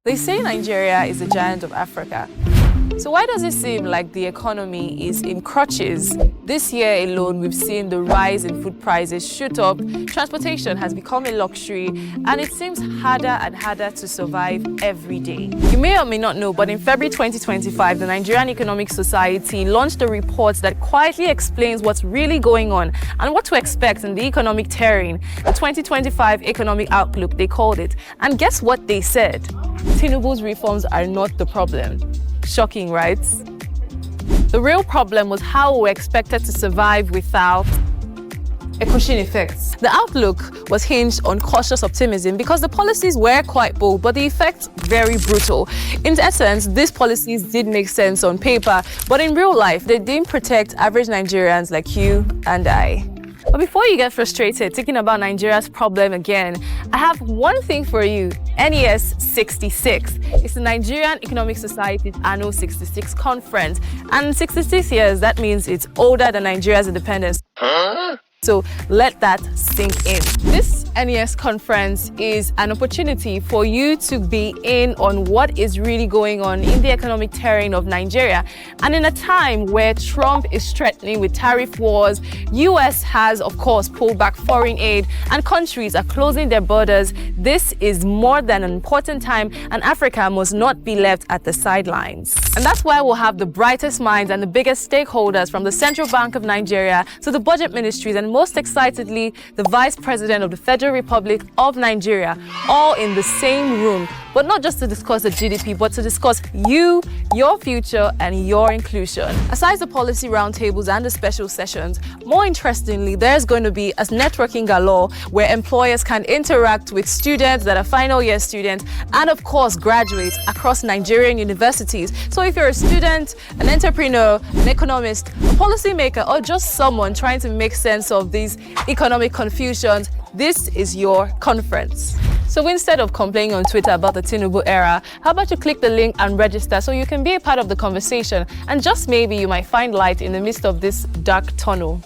They say Nigeria is a giant of Africa. So why does it seem like the economy is in crutches? This year alone, we've seen the rise in food prices shoot up, transportation has become a luxury, and it seems harder and harder to survive every day. You may or may not know, but in February 2025, the Nigerian Economic Society launched a report that quietly explains what's really going on and what to expect in the economic terrain, the 2025 Economic Outlook, they called it. And guess what they said? Tinubu's reforms are not the problem. Shocking, right? The real problem was how we were expected to survive without a cushion effect. The outlook was hinged on cautious optimism because the policies were quite bold, but the effects very brutal. In essence, these policies did make sense on paper, but in real life, they didn't protect average Nigerians like you and I. But before you get frustrated thinking about Nigeria's problem again, I have one thing for you. NES 66. It's the Nigerian Economic Society's annual 66 conference. And 66 years, that means it's older than Nigeria's independence. So let that sink in. This NES conference is an opportunity for you to be in on what is really going on in the economic terrain of Nigeria. And in a time where Trump is threatening with tariff wars, US has, of course, pulled back foreign aid, and countries are closing their borders, this is more than an important time, and Africa must not be left at the sidelines. And that's why we'll have the brightest minds and the biggest stakeholders, from the Central Bank of Nigeria to the budget ministries, and most excitedly, the Vice President of the Federal Republic of Nigeria, all in the same room, but not just to discuss the GDP, but to discuss you, your future, and your inclusion. Aside the policy roundtables and the special sessions, more interestingly, there's going to be a networking galore where employers can interact with students that are final year students, and of course, graduates across Nigerian universities. So if you're a student, an entrepreneur, an economist, a policymaker, or just someone trying to make sense of these economic confusions, this is your conference. So instead of complaining on Twitter about the Tinubu era, how about you click the link and register so you can be a part of the conversation, and just maybe you might find light in the midst of this dark tunnel.